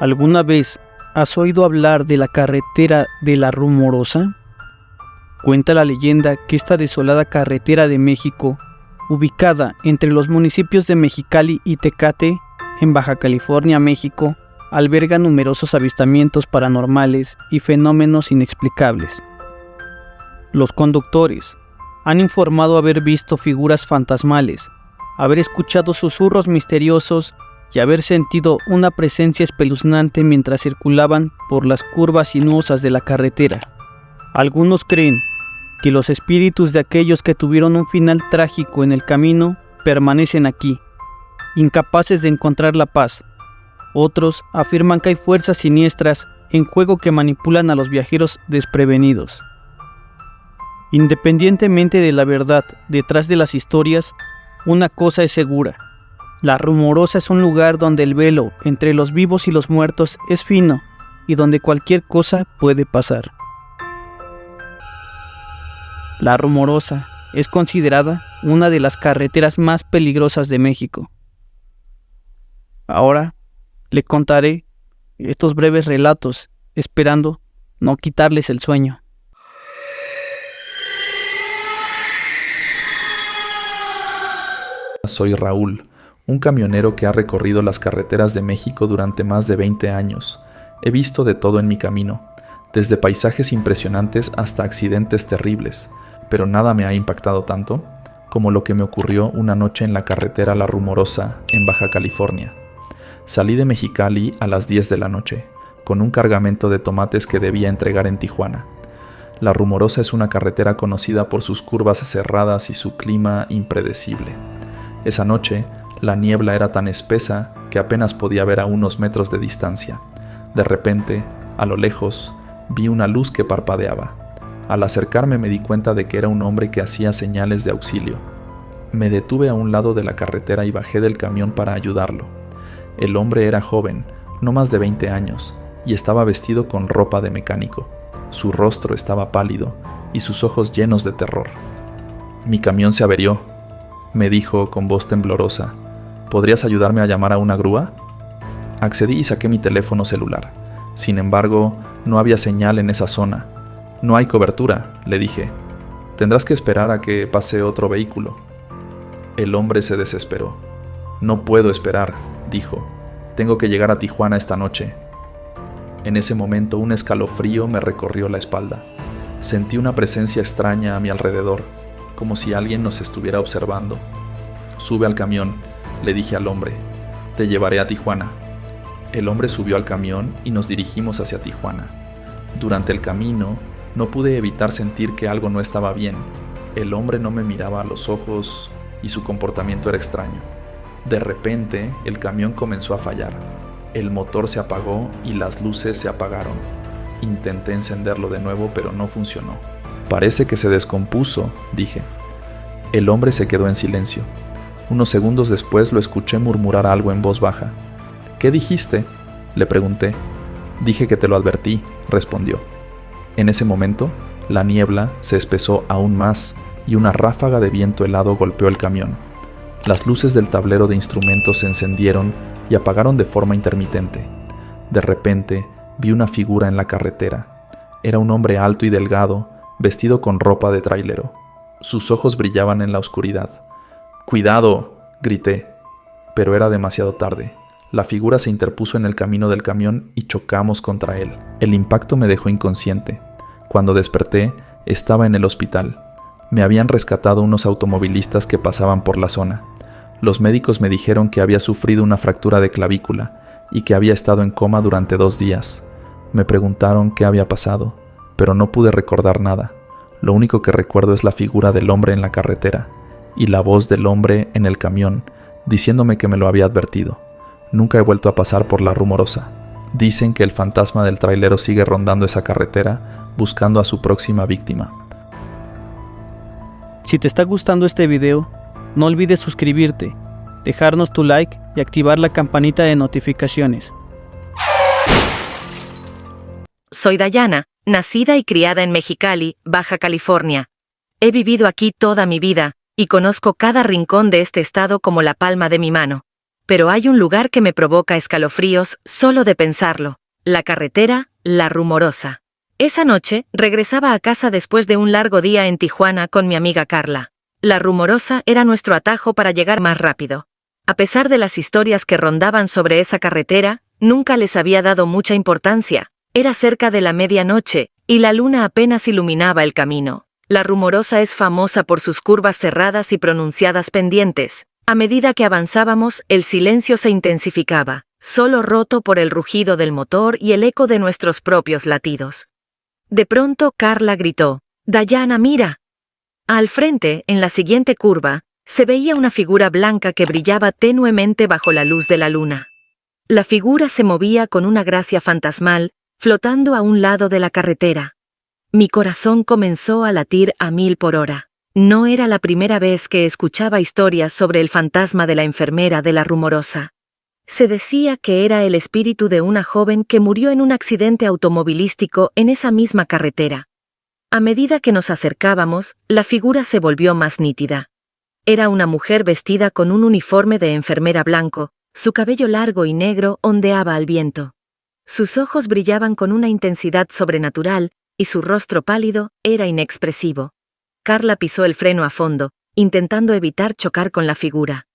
¿Alguna vez has oído hablar de la carretera de la Rumorosa? Cuenta la leyenda que esta desolada carretera de México, ubicada entre los municipios de Mexicali y Tecate, en Baja California, México, alberga numerosos avistamientos paranormales y fenómenos inexplicables. Los conductores han informado haber visto figuras fantasmales, haber escuchado susurros misteriosos y haber sentido una presencia espeluznante mientras circulaban por las curvas sinuosas de la carretera. Algunos creen que los espíritus de aquellos que tuvieron un final trágico en el camino permanecen aquí, incapaces de encontrar la paz. Otros afirman que hay fuerzas siniestras en juego que manipulan a los viajeros desprevenidos. Independientemente de la verdad detrás de las historias, una cosa es segura: la Rumorosa es un lugar donde el velo entre los vivos y los muertos es fino y donde cualquier cosa puede pasar. La Rumorosa es considerada una de las carreteras más peligrosas de México. Ahora le contaré estos breves relatos, esperando no quitarles el sueño. Soy Raúl, un camionero que ha recorrido las carreteras de México durante más de 20 años. He visto de todo en mi camino, desde paisajes impresionantes hasta accidentes terribles, pero nada me ha impactado tanto como lo que me ocurrió una noche en la carretera La Rumorosa, en Baja California. Salí de Mexicali a las 10 de la noche, con un cargamento de tomates que debía entregar en Tijuana. La Rumorosa es una carretera conocida por sus curvas cerradas y su clima impredecible. Esa noche, la niebla era tan espesa que apenas podía ver a unos metros de distancia. De repente, a lo lejos, vi una luz que parpadeaba. Al acercarme me di cuenta de que era un hombre que hacía señales de auxilio. Me detuve a un lado de la carretera y bajé del camión para ayudarlo. El hombre era joven, no más de 20 años, y estaba vestido con ropa de mecánico. Su rostro estaba pálido y sus ojos llenos de terror. «Mi camión se averió», me dijo con voz temblorosa. «¿Podrías ayudarme a llamar a una grúa?» Accedí y saqué mi teléfono celular. Sin embargo, no había señal en esa zona. «No hay cobertura», le dije. «Tendrás que esperar a que pase otro vehículo». El hombre se desesperó. «No puedo esperar», dijo. «Tengo que llegar a Tijuana esta noche». En ese momento un escalofrío me recorrió la espalda. Sentí una presencia extraña a mi alrededor, como si alguien nos estuviera observando. «Sube al camión», le dije al hombre. «Te llevaré a Tijuana». El hombre subió al camión y nos dirigimos hacia Tijuana. Durante el camino, no pude evitar sentir que algo no estaba bien. El hombre no me miraba a los ojos y su comportamiento era extraño. De repente, el camión comenzó a fallar. El motor se apagó y las luces se apagaron. Intenté encenderlo de nuevo, pero no funcionó. «Parece que se descompuso», dije. El hombre se quedó en silencio. Unos segundos después lo escuché murmurar algo en voz baja. «¿Qué dijiste?», le pregunté. «Dije que te lo advertí», respondió. En ese momento, la niebla se espesó aún más y una ráfaga de viento helado golpeó el camión. Las luces del tablero de instrumentos se encendieron y apagaron de forma intermitente. De repente, vi una figura en la carretera. Era un hombre alto y delgado, vestido con ropa de trailero. Sus ojos brillaban en la oscuridad. «¡Cuidado!», grité. Pero era demasiado tarde. La figura se interpuso en el camino del camión y chocamos contra él. El impacto me dejó inconsciente. Cuando desperté, estaba en el hospital. Me habían rescatado unos automovilistas que pasaban por la zona. Los médicos me dijeron que había sufrido una fractura de clavícula y que había estado en coma durante 2 días. Me preguntaron qué había pasado, pero no pude recordar nada. Lo único que recuerdo es la figura del hombre en la carretera y la voz del hombre en el camión diciéndome que me lo había advertido. Nunca he vuelto a pasar por La Rumorosa. Dicen que el fantasma del trailero sigue rondando esa carretera buscando a su próxima víctima. Si te está gustando este video, no olvides suscribirte, dejarnos tu like y activar la campanita de notificaciones. Soy Dayana, nacida y criada en Mexicali, Baja California. He vivido aquí toda mi vida y conozco cada rincón de este estado como la palma de mi mano. pero hay un lugar que me provoca escalofríos solo de pensarlo: la carretera La Rumorosa. Esa noche, regresaba a casa después de un largo día en Tijuana con mi amiga Carla. La Rumorosa era nuestro atajo para llegar más rápido. A pesar de las historias que rondaban sobre esa carretera, nunca les había dado mucha importancia. Era cerca de la medianoche, y la luna apenas iluminaba el camino. La Rumorosa es famosa por sus curvas cerradas y pronunciadas pendientes. A medida que avanzábamos, el silencio se intensificaba, solo roto por el rugido del motor y el eco de nuestros propios latidos. De pronto, Carla gritó: «Dayana, mira». Al frente, en la siguiente curva, se veía una figura blanca que brillaba tenuemente bajo la luz de la luna. La figura se movía con una gracia fantasmal, flotando a un lado de la carretera. Mi corazón comenzó a latir a 1000 por hora. No era la primera vez que escuchaba historias sobre el fantasma de la enfermera de La Rumorosa. Se decía que era el espíritu de una joven que murió en un accidente automovilístico en esa misma carretera. A medida que nos acercábamos, la figura se volvió más nítida. Era una mujer vestida con un uniforme de enfermera blanco, su cabello largo y negro ondeaba al viento. Sus ojos brillaban con una intensidad sobrenatural, y su rostro pálido era inexpresivo. Carla pisó el freno a fondo, intentando evitar chocar con la figura.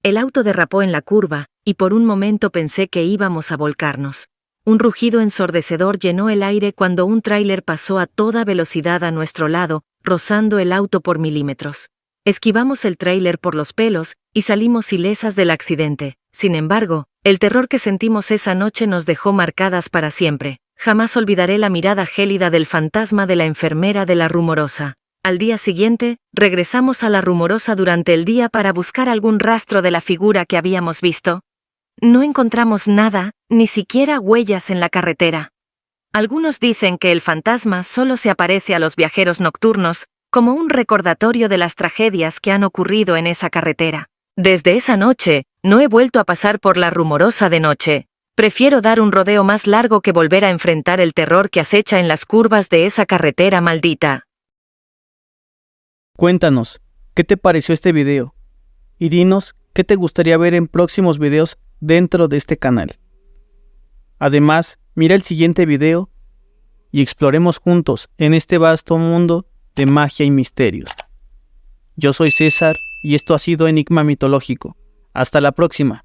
El auto derrapó en la curva, y por un momento pensé que íbamos a volcarnos. Un rugido ensordecedor llenó el aire cuando un tráiler pasó a toda velocidad a nuestro lado, rozando el auto por milímetros. Esquivamos el tráiler por los pelos y salimos ilesas del accidente. Sin embargo, el terror que sentimos esa noche nos dejó marcadas para siempre. Jamás olvidaré la mirada gélida del fantasma de la enfermera de La Rumorosa. Al día siguiente, regresamos a La Rumorosa durante el día para buscar algún rastro de la figura que habíamos visto. No encontramos nada, ni siquiera huellas en la carretera. Algunos dicen que el fantasma solo se aparece a los viajeros nocturnos, como un recordatorio de las tragedias que han ocurrido en esa carretera. Desde esa noche, no he vuelto a pasar por La Rumorosa de noche. Prefiero dar un rodeo más largo que volver a enfrentar el terror que acecha en las curvas de esa carretera maldita. Cuéntanos, ¿qué te pareció este video? Y dinos qué te gustaría ver en próximos videos dentro de este canal. Además, mira el siguiente video y exploremos juntos en este vasto mundo de magia y misterios. Yo soy César y esto ha sido Enigma Mitológico. Hasta la próxima.